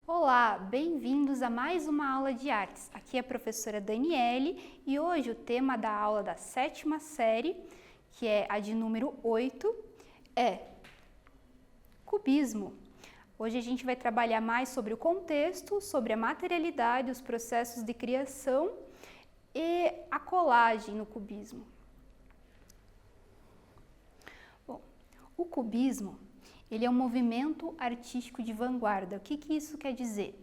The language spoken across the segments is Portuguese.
Olá, bem-vindos a mais uma aula de artes. Aqui é a professora Daniele e hoje o tema da aula da 7ª série, que é a de número 8, é cubismo. Hoje a gente vai trabalhar mais sobre o contexto, sobre a materialidade, os processos de criação e a colagem no cubismo. Bom, o cubismo, ele é um movimento artístico de vanguarda. O que isso quer dizer?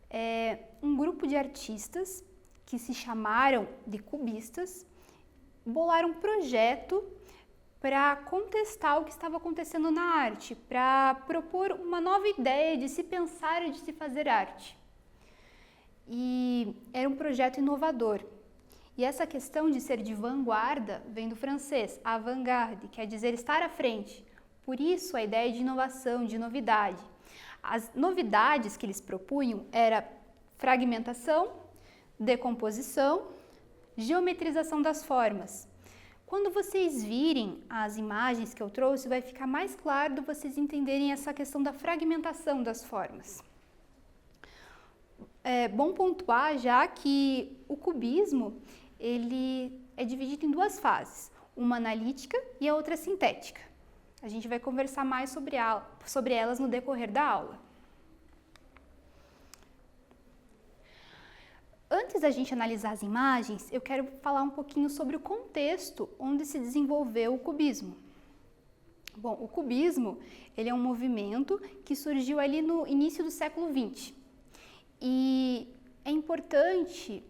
É um grupo de artistas que se chamaram de cubistas, bolaram um projeto para contestar o que estava acontecendo na arte, para propor uma nova ideia de se pensar e de se fazer arte. E era um projeto inovador. E essa questão de ser de vanguarda vem do francês, avant-garde, quer dizer estar à frente. Por isso a ideia de inovação, de novidade. As novidades que eles propunham era fragmentação, decomposição, geometrização das formas. Quando vocês virem as imagens que eu trouxe, vai ficar mais claro de vocês entenderem essa questão da fragmentação das formas. É bom pontuar já que o cubismo ele é dividido em duas fases, uma analítica e a outra sintética. A gente vai conversar mais sobre elas no decorrer da aula. Antes da gente analisar as imagens, eu quero falar um pouquinho sobre o contexto onde se desenvolveu o cubismo. Bom, o cubismo ele é um movimento que surgiu ali no início do século XX. E é importante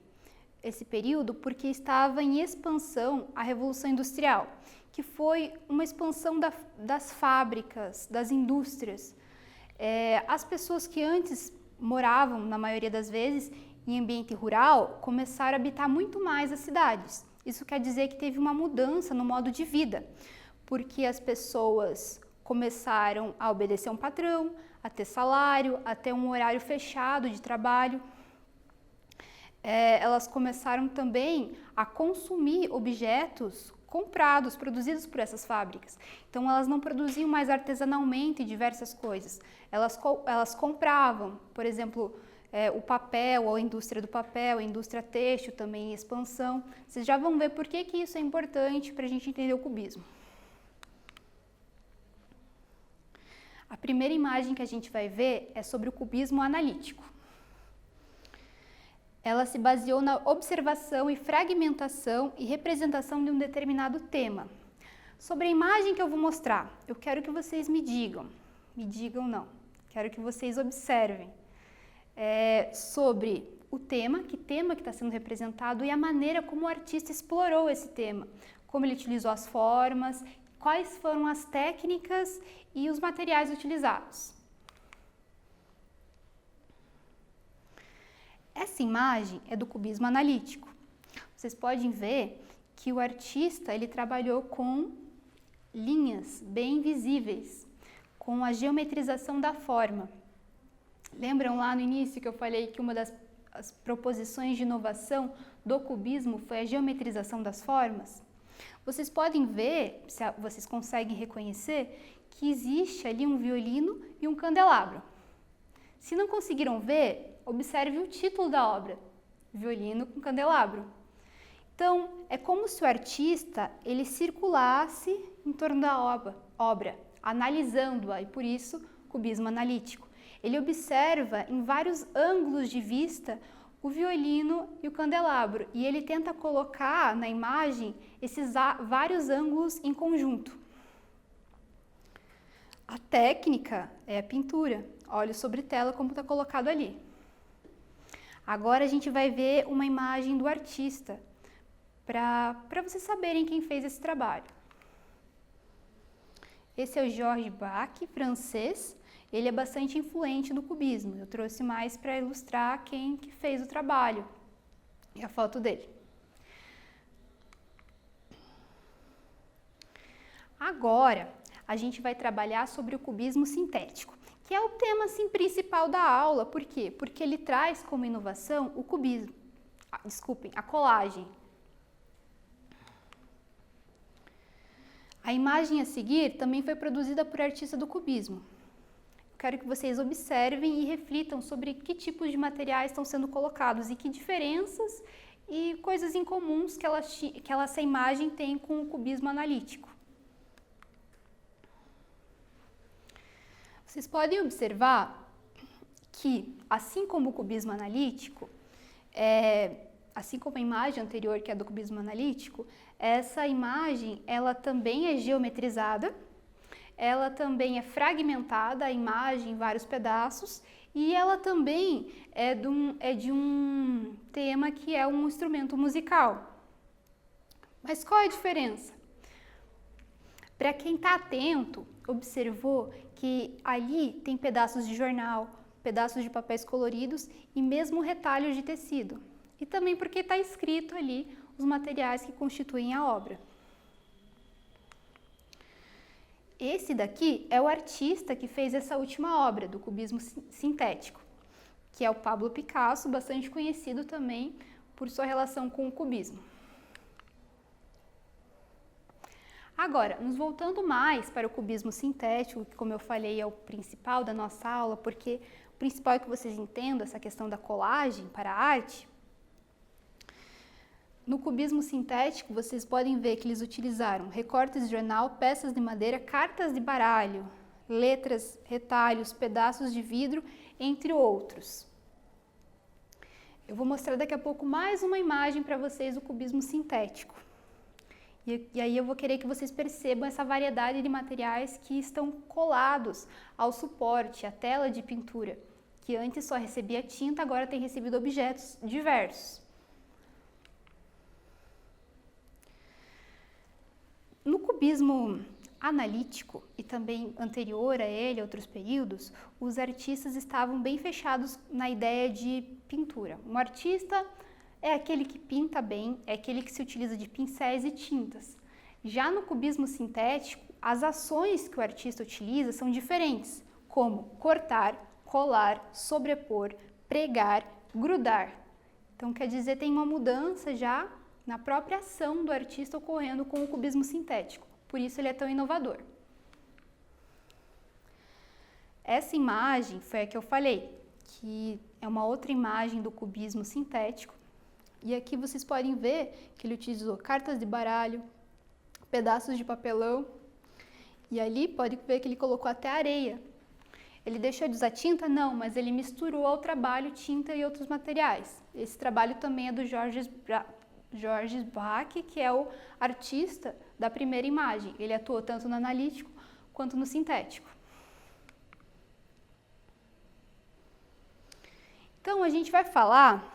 esse período porque estava em expansão a Revolução Industrial, que foi uma expansão das fábricas, das indústrias. As pessoas que antes moravam, na maioria das vezes, em ambiente rural, começaram a habitar muito mais as cidades. Isso quer dizer que teve uma mudança no modo de vida, porque as pessoas começaram a obedecer um patrão, a ter salário, a ter um horário fechado de trabalho. Elas começaram também a consumir objetos comprados, produzidos por essas fábricas. Então elas não produziam mais artesanalmente diversas coisas. Elas compravam, por exemplo, o papel, a indústria do papel, a indústria têxtil também em expansão. Vocês já vão ver por que isso é importante para a gente entender o cubismo. A primeira imagem que a gente vai ver é sobre o cubismo analítico. Ela se baseou na observação e fragmentação e representação de um determinado tema. Sobre a imagem que eu vou mostrar, eu quero que vocês me digam não, quero que vocês observem sobre o tema que está sendo representado e a maneira como o artista explorou esse tema, como ele utilizou as formas, quais foram as técnicas e os materiais utilizados. Essa imagem é do cubismo analítico. Vocês podem ver que o artista ele trabalhou com linhas bem visíveis, com a geometrização da forma. Lembram lá no início que eu falei que uma das proposições de inovação do cubismo foi a geometrização das formas? Vocês podem ver, se vocês conseguem reconhecer, que existe ali um violino e um candelabro. Se não conseguiram ver, observe o título da obra, Violino com Candelabro. Então, é como se o artista ele circulasse em torno da obra, analisando-a, e por isso, cubismo analítico. Ele observa em vários ângulos de vista o violino e o candelabro, e ele tenta colocar na imagem esses vários ângulos em conjunto. A técnica é a pintura, óleo sobre tela, como está colocado ali. Agora a gente vai ver uma imagem do artista, para vocês saberem quem fez esse trabalho. Esse é o Georges Braque, francês. Ele é bastante influente no cubismo. Eu trouxe mais para ilustrar quem que fez o trabalho e a foto dele. Agora, a gente vai trabalhar sobre o cubismo sintético, que é o tema assim, principal da aula. Por quê? Porque ele traz como inovação o cubismo, a colagem. A imagem a seguir também foi produzida por artista do cubismo. Quero que vocês observem e reflitam sobre que tipos de materiais estão sendo colocados e que diferenças e coisas incomuns que essa imagem tem com o cubismo analítico. Vocês podem observar que, assim como o cubismo analítico, assim como a imagem anterior, que é do cubismo analítico, essa imagem ela também é geometrizada, ela também é fragmentada, a imagem em vários pedaços, e ela também é de um tema que é um instrumento musical. Mas qual é a diferença? Para quem está atento, observou que ali tem pedaços de jornal, pedaços de papéis coloridos e mesmo retalhos de tecido. E também porque está escrito ali os materiais que constituem a obra. Esse daqui é o artista que fez essa última obra do cubismo sintético, que é o Pablo Picasso, bastante conhecido também por sua relação com o cubismo. Agora, nos voltando mais para o cubismo sintético, que, como eu falei, é o principal da nossa aula, porque o principal é que vocês entendam essa questão da colagem para a arte. No cubismo sintético, vocês podem ver que eles utilizaram recortes de jornal, peças de madeira, cartas de baralho, letras, retalhos, pedaços de vidro, entre outros. Eu vou mostrar daqui a pouco mais uma imagem para vocês do cubismo sintético. E aí eu vou querer que vocês percebam essa variedade de materiais que estão colados ao suporte, à tela de pintura, que antes só recebia tinta, agora tem recebido objetos diversos. No cubismo analítico e também anterior a ele, outros períodos, os artistas estavam bem fechados na ideia de pintura. Um artista é aquele que pinta bem, é aquele que se utiliza de pincéis e tintas. Já no cubismo sintético, as ações que o artista utiliza são diferentes, como cortar, colar, sobrepor, pregar, grudar. Então, quer dizer, tem uma mudança já na própria ação do artista ocorrendo com o cubismo sintético. Por isso ele é tão inovador. Essa imagem foi a que eu falei, que é uma outra imagem do cubismo sintético. E aqui vocês podem ver que ele utilizou cartas de baralho, pedaços de papelão, e ali pode ver que ele colocou até areia. Ele deixou de usar tinta? Não, mas ele misturou ao trabalho tinta e outros materiais. Esse trabalho também é do Georges Braque, que é o artista da primeira imagem. Ele atuou tanto no analítico quanto no sintético. Então, a gente vai falar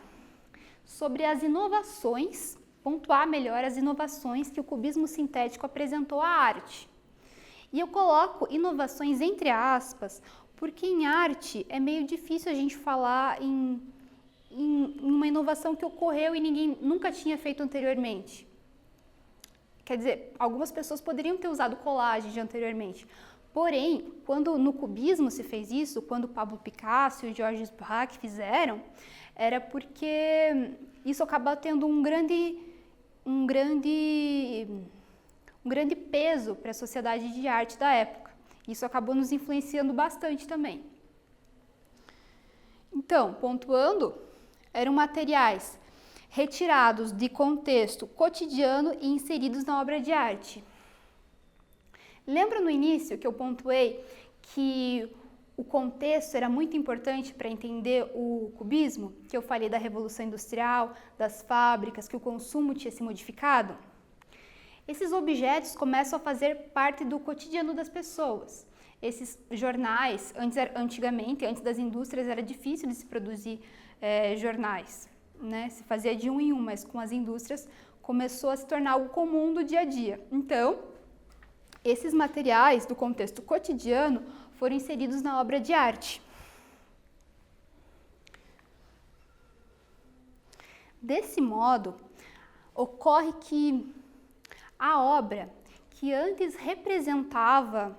sobre as inovações, pontuar melhor as inovações que o cubismo sintético apresentou à arte. E eu coloco inovações entre aspas, porque em arte é meio difícil a gente falar em uma inovação que ocorreu e ninguém nunca tinha feito anteriormente. Quer dizer, algumas pessoas poderiam ter usado colagem anteriormente. Porém, quando no cubismo se fez isso, quando Pablo Picasso e o Georges Braque fizeram, era porque isso acaba tendo um grande peso para a sociedade de arte da época. Isso acabou nos influenciando bastante também. Então, pontuando, eram materiais retirados de contexto cotidiano e inseridos na obra de arte. Lembra no início que eu pontuei que o contexto era muito importante para entender o cubismo? Que eu falei da Revolução Industrial, das fábricas, que o consumo tinha se modificado? Esses objetos começam a fazer parte do cotidiano das pessoas. Esses jornais, antigamente, antes das indústrias, era difícil de se produzir jornais, né? Se fazia de um em um, mas com as indústrias começou a se tornar algo comum do dia a dia. Então, esses materiais do contexto cotidiano foram inseridos na obra de arte. Desse modo, ocorre que a obra, que antes representava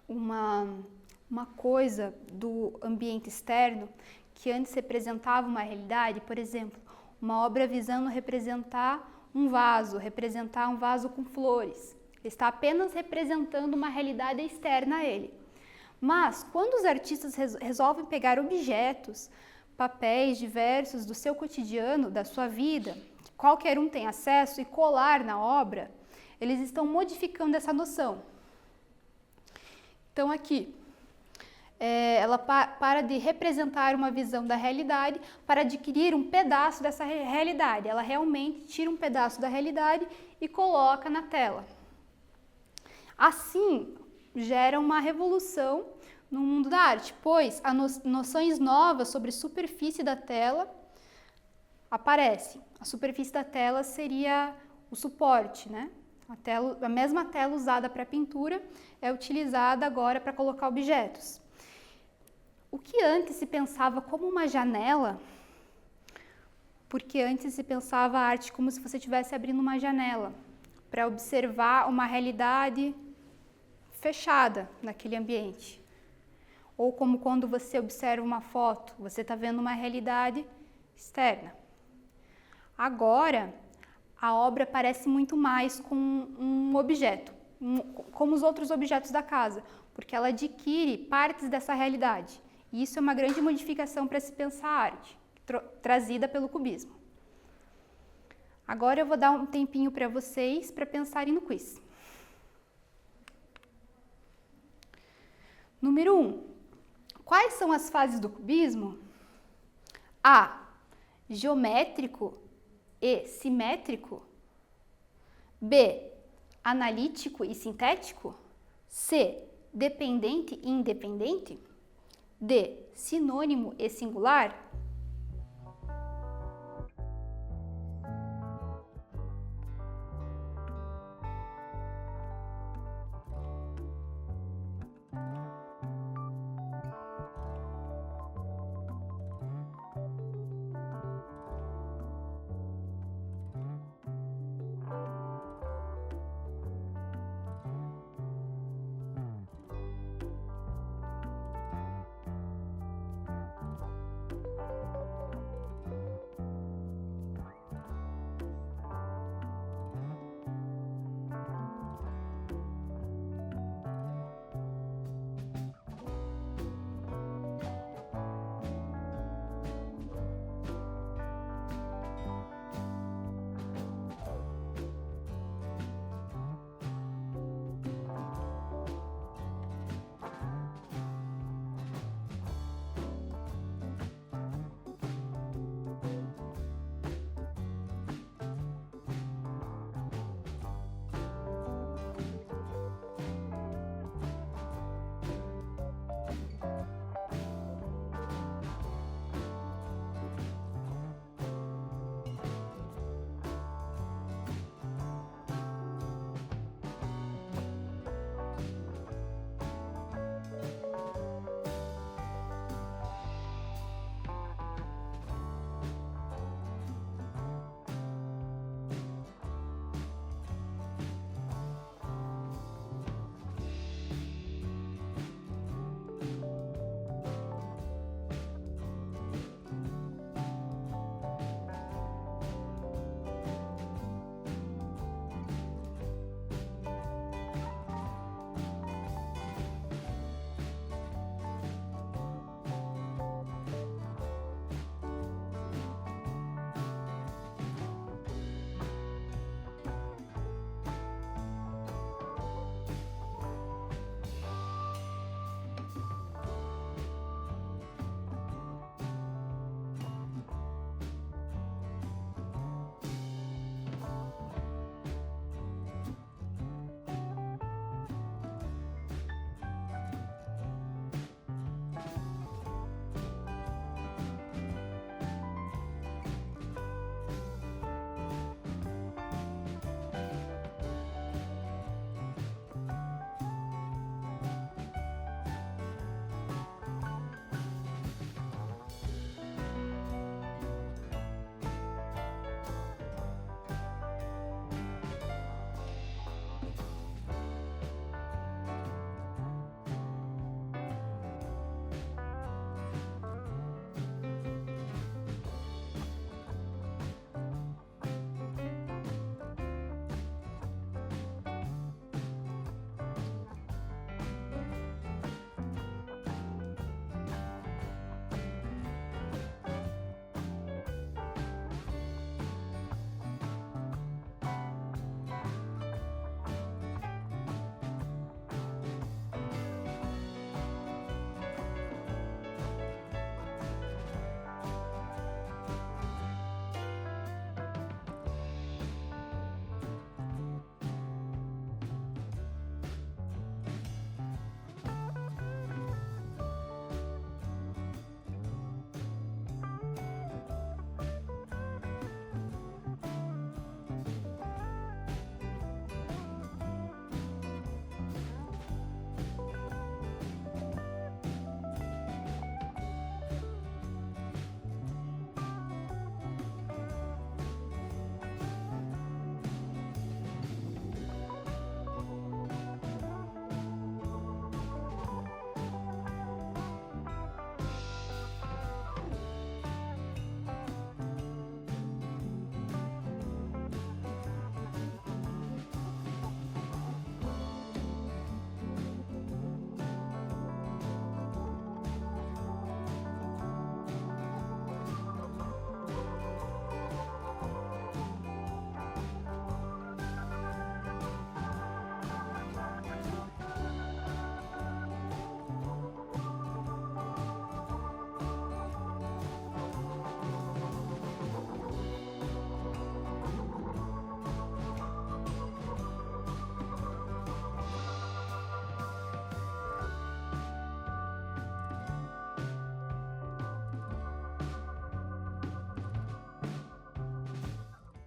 uma coisa do ambiente externo, que antes representava uma realidade, por exemplo, uma obra visando representar um vaso com flores. Está apenas representando uma realidade externa a ele. Mas, quando os artistas resolvem pegar objetos, papéis diversos do seu cotidiano, da sua vida, que qualquer um tem acesso, e colar na obra, eles estão modificando essa noção. Então, aqui, ela para de representar uma visão da realidade para adquirir um pedaço dessa realidade. Ela realmente tira um pedaço da realidade e coloca na tela. Assim, gera uma revolução no mundo da arte, pois noções novas sobre superfície da tela aparecem. A superfície da tela seria o suporte, né? A mesma tela usada para pintura é utilizada agora para colocar objetos. O que antes se pensava como uma janela, porque antes se pensava a arte como se você estivesse abrindo uma janela para observar uma realidade fechada naquele ambiente. Ou como quando você observa uma foto, você está vendo uma realidade externa. Agora, a obra parece muito mais com um objeto, como os outros objetos da casa, porque ela adquire partes dessa realidade. E isso é uma grande modificação para se pensar a arte, trazida pelo cubismo. Agora eu vou dar um tempinho para vocês para pensarem no quiz. Número 1. Quais são as fases do cubismo? A. Geométrico e simétrico. B. Analítico e sintético. C. Dependente e independente. D. Sinônimo e singular.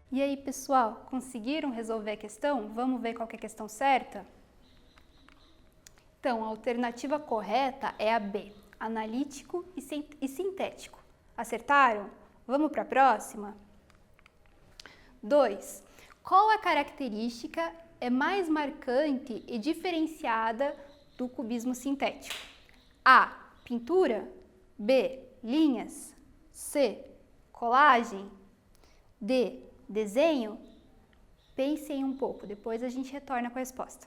E aí, pessoal, conseguiram resolver a questão? Vamos ver qual que é a questão certa? Então, a alternativa correta é a B, analítico e sintético. Acertaram? Vamos para a próxima? 2. Qual a característica é mais marcante e diferenciada do cubismo sintético? A. Pintura. B. Linhas. C. Colagem. D. Desenho. Pensem um pouco, depois a gente retorna com a resposta.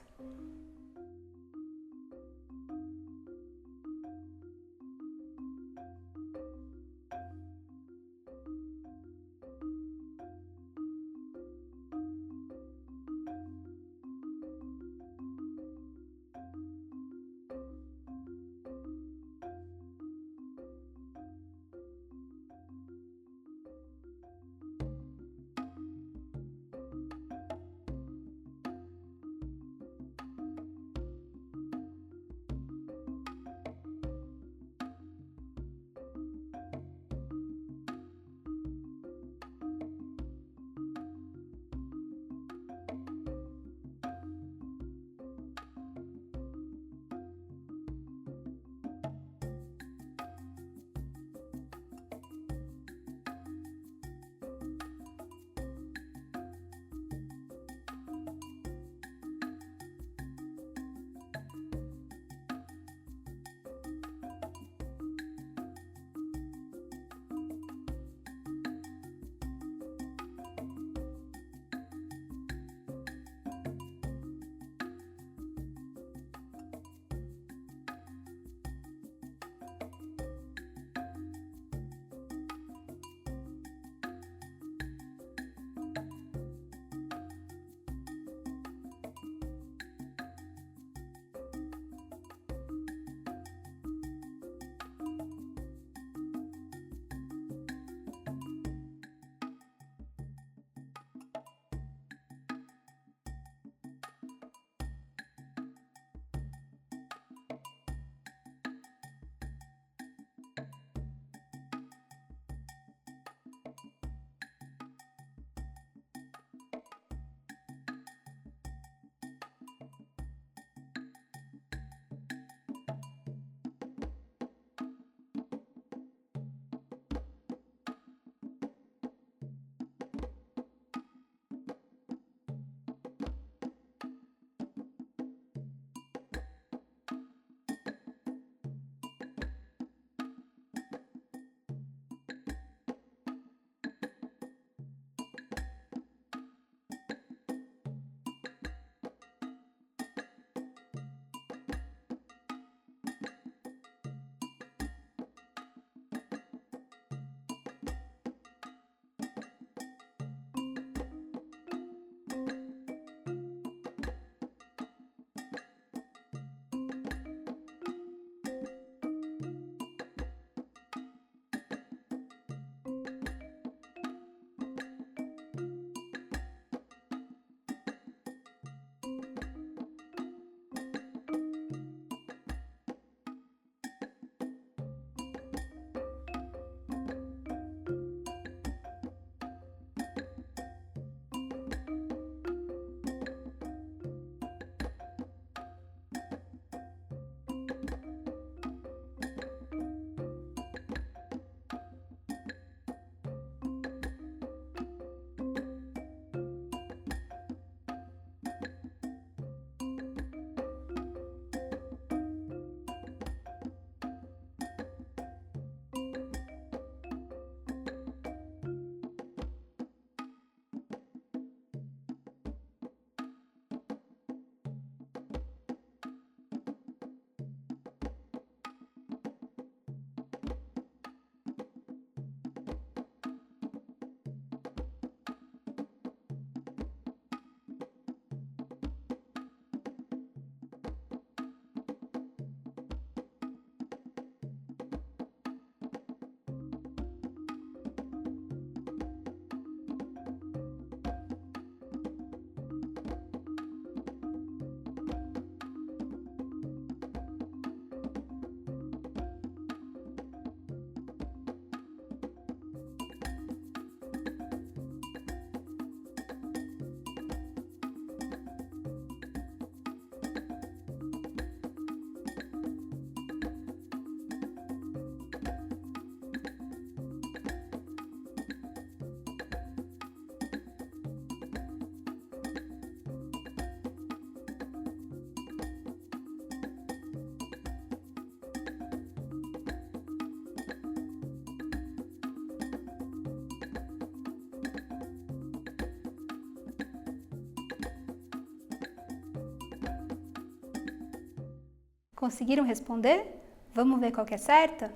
Conseguiram responder? Vamos ver qual que é certa?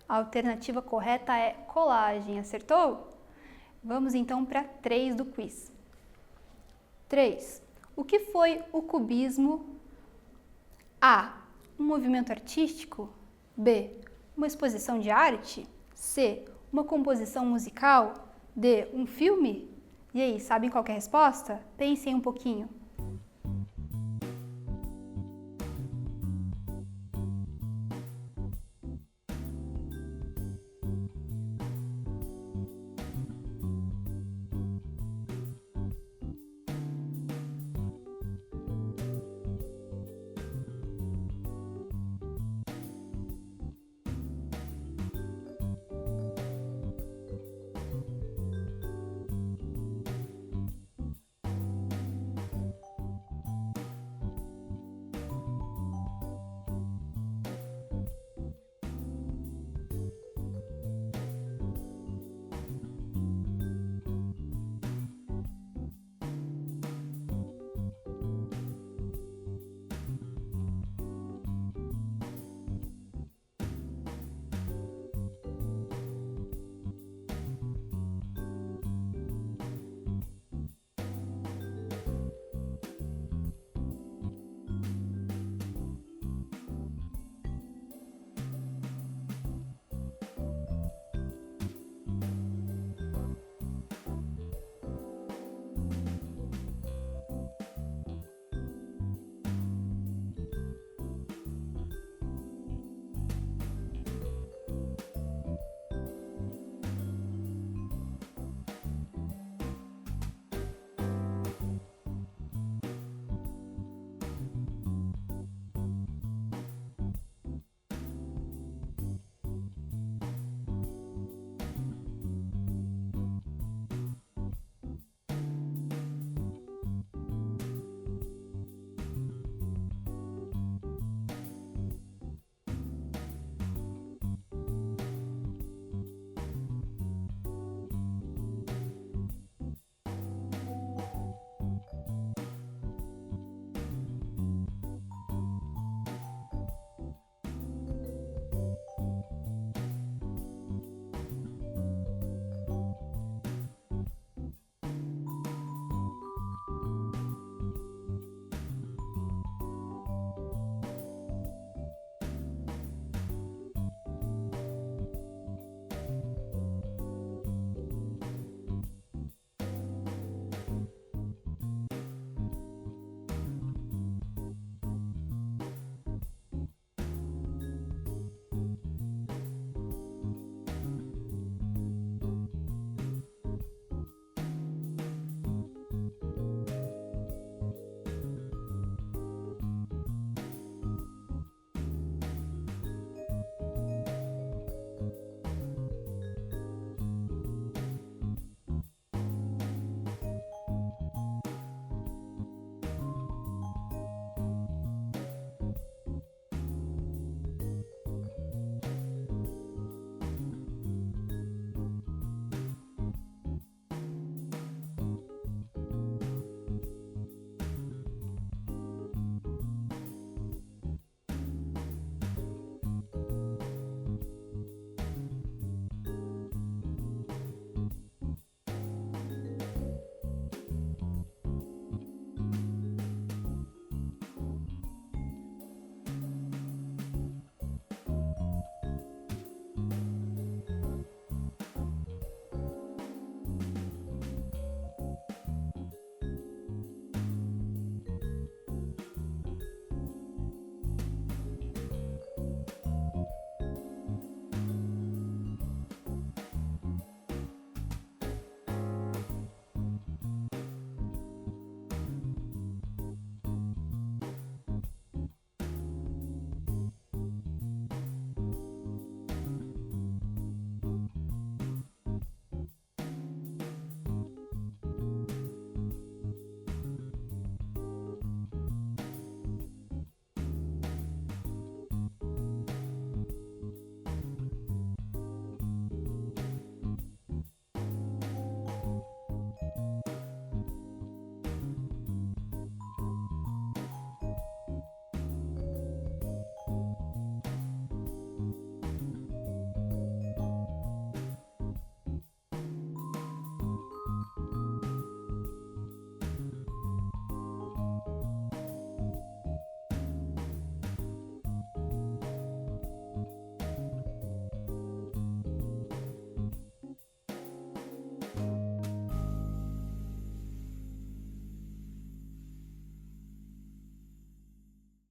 A alternativa correta é colagem, acertou? Vamos então para 3 do quiz. 3. O que foi o cubismo? A. Um movimento artístico? B. Uma exposição de arte? C. Uma composição musical? D. Um filme? E aí, sabem qual que é a resposta? Pensem um pouquinho.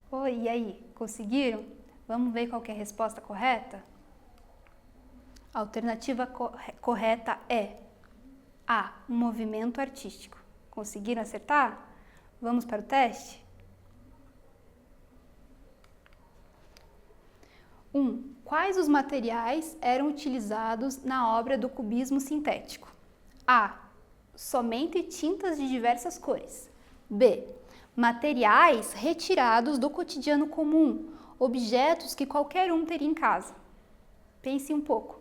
Oi, e aí? Conseguiram? Vamos ver qual que é a resposta correta? A alternativa correta é A, um movimento artístico. Conseguiram acertar? Vamos para o teste? 1. Quais os materiais eram utilizados na obra do cubismo sintético? A. Somente tintas de diversas cores. B. Materiais retirados do cotidiano comum, objetos que qualquer um teria em casa. Pense um pouco.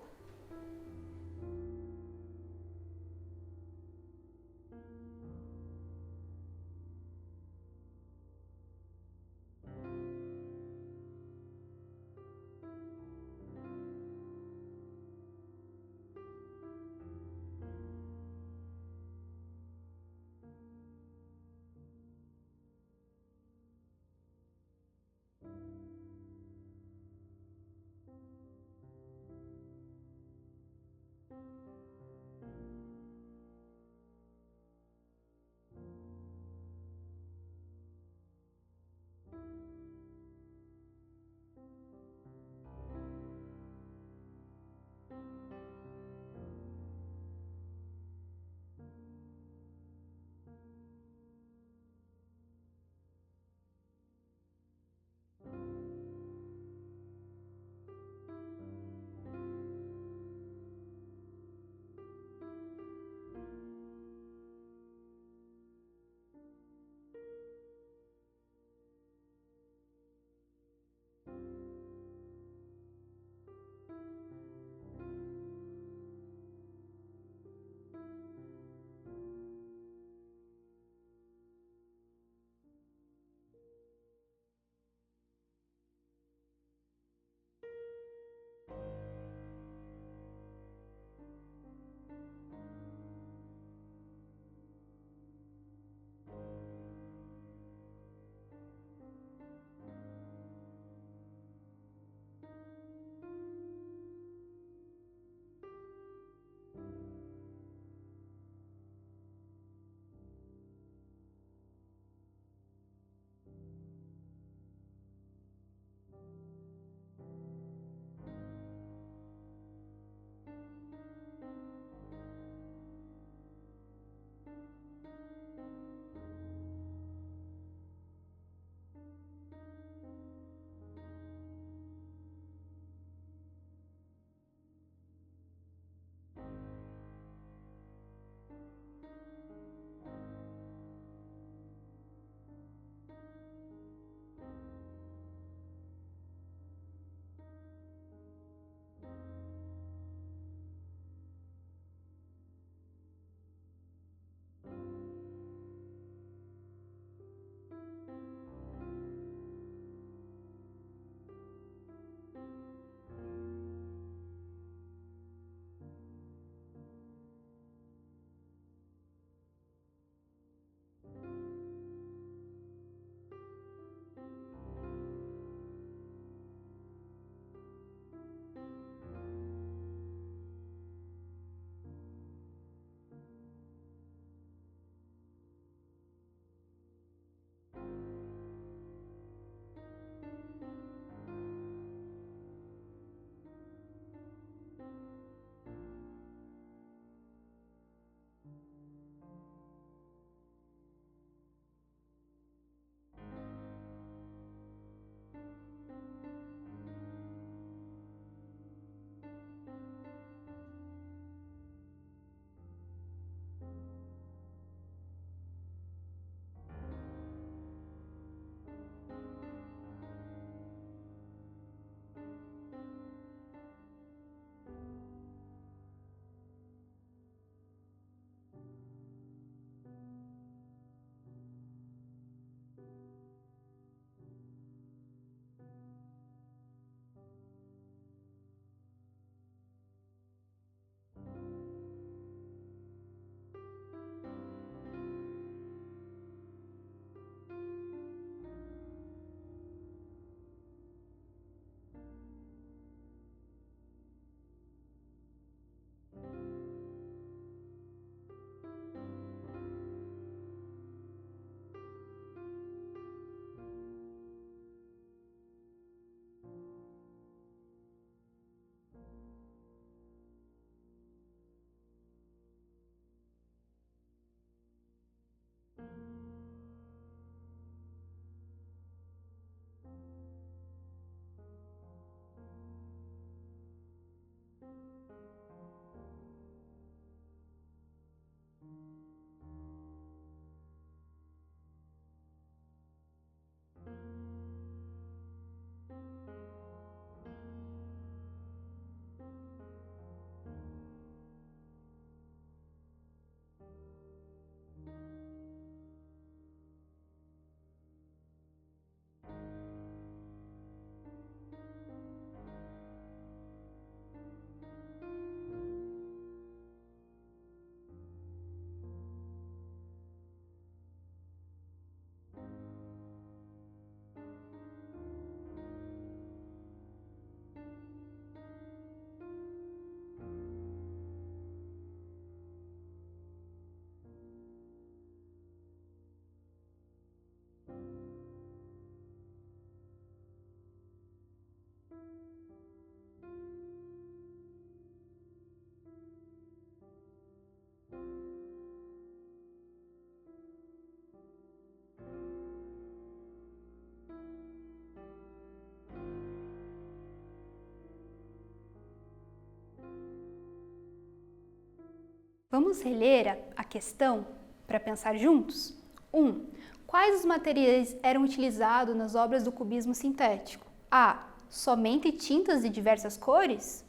Vamos reler a questão para pensar juntos? 1. Quais os materiais eram utilizados nas obras do cubismo sintético? A. Somente tintas de diversas cores?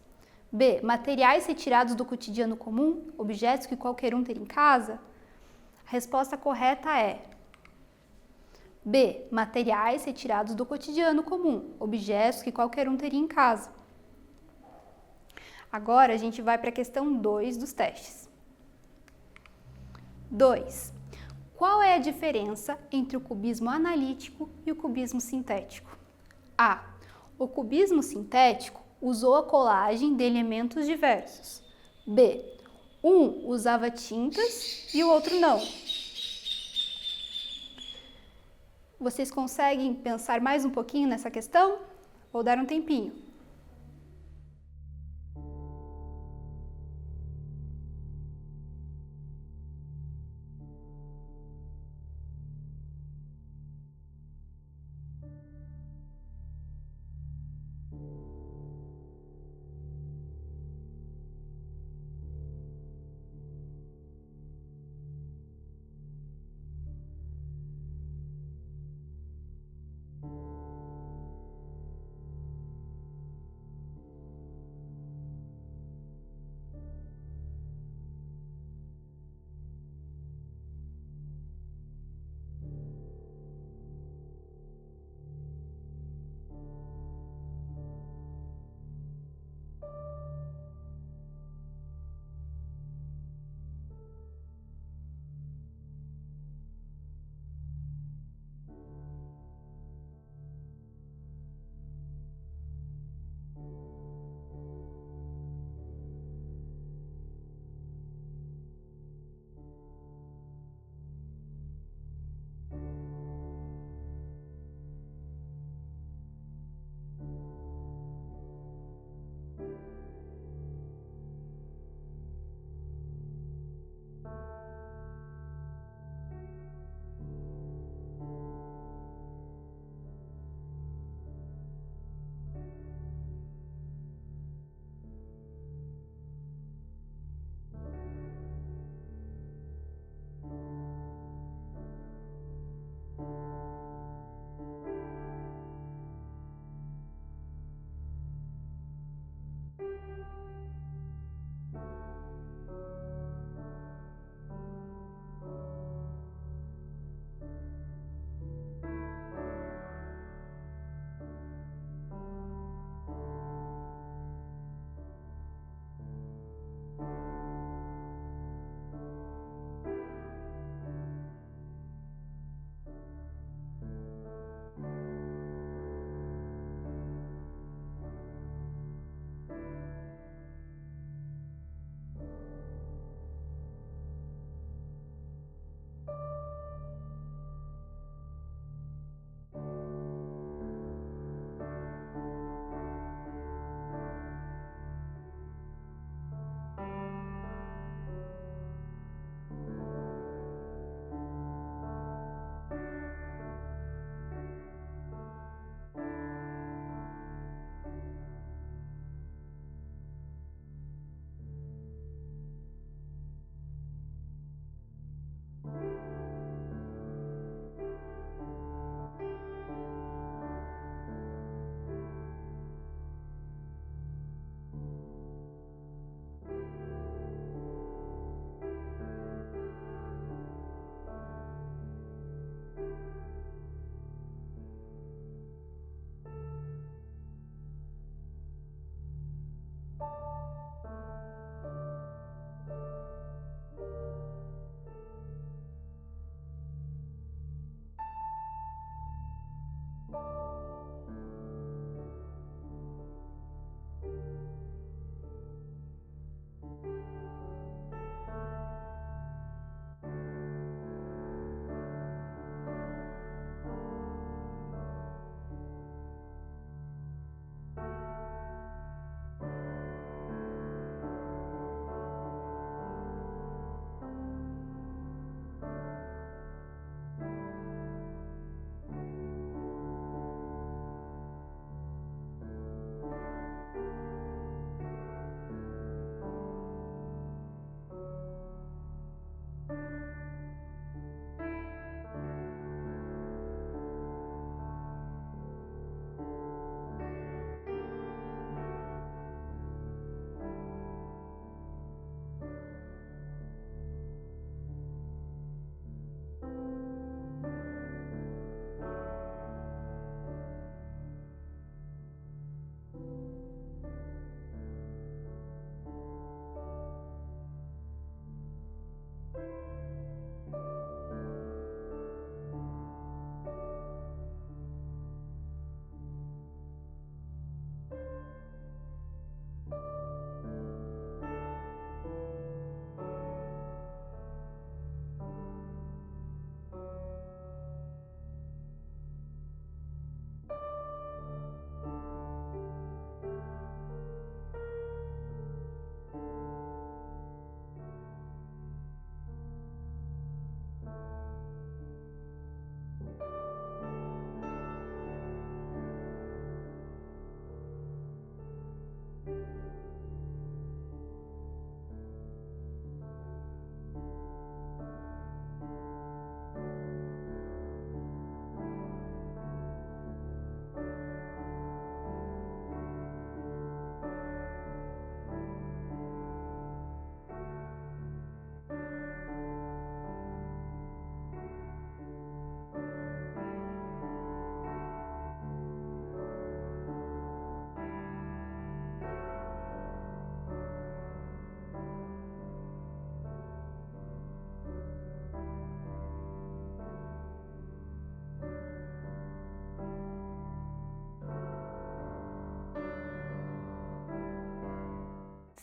B. Materiais retirados do cotidiano comum, objetos que qualquer um ter em casa? A resposta correta é B. Materiais retirados do cotidiano comum, objetos que qualquer um teria em casa. Agora a gente vai para a questão 2 dos testes. 2. Qual é a diferença entre o cubismo analítico e o cubismo sintético? A. O cubismo sintético usou a colagem de elementos diversos. B. Um usava tintas e o outro não. Vocês conseguem pensar mais um pouquinho nessa questão? Vou dar um tempinho.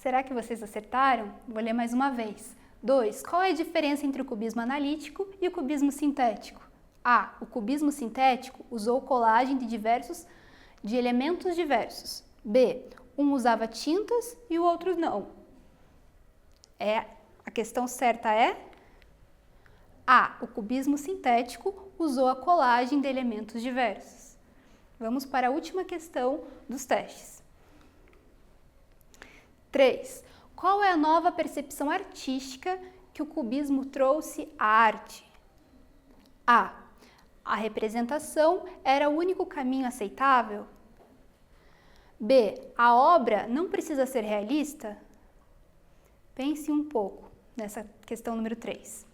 Será que vocês acertaram? Vou ler mais uma vez. 2. Qual é a diferença entre o cubismo analítico e o cubismo sintético? A. O cubismo sintético usou colagem de elementos diversos. B. Um usava tintas e o outro não. A questão certa é A. O cubismo sintético usou a colagem de elementos diversos. Vamos para a última questão dos testes. 3. Qual é a nova percepção artística que o cubismo trouxe à arte? A. A representação era o único caminho aceitável? B. A obra não precisa ser realista? Pense um pouco nessa questão número 3.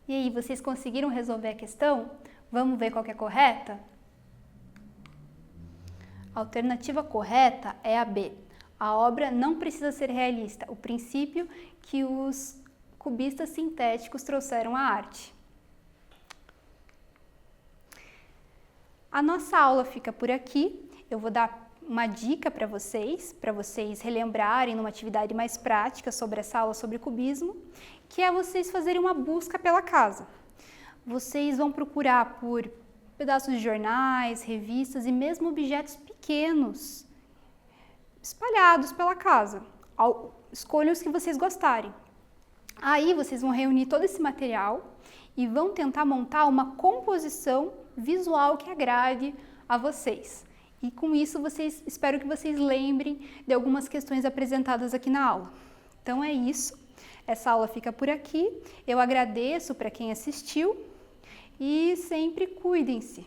E aí, vocês conseguiram resolver a questão? Vamos ver qual que é correta? A alternativa correta é a B. A obra não precisa ser realista, o princípio que os cubistas sintéticos trouxeram à arte. A nossa aula fica por aqui. Eu vou dar uma dica para vocês relembrarem numa atividade mais prática sobre essa aula sobre cubismo, que é vocês fazerem uma busca pela casa. Vocês vão procurar por pedaços de jornais, revistas e mesmo objetos pequenos espalhados pela casa. Escolham os que vocês gostarem. Aí vocês vão reunir todo esse material e vão tentar montar uma composição visual que agrade a vocês. E com isso, espero que vocês lembrem de algumas questões apresentadas aqui na aula. Então é isso. Essa aula fica por aqui. Eu agradeço para quem assistiu e sempre cuidem-se.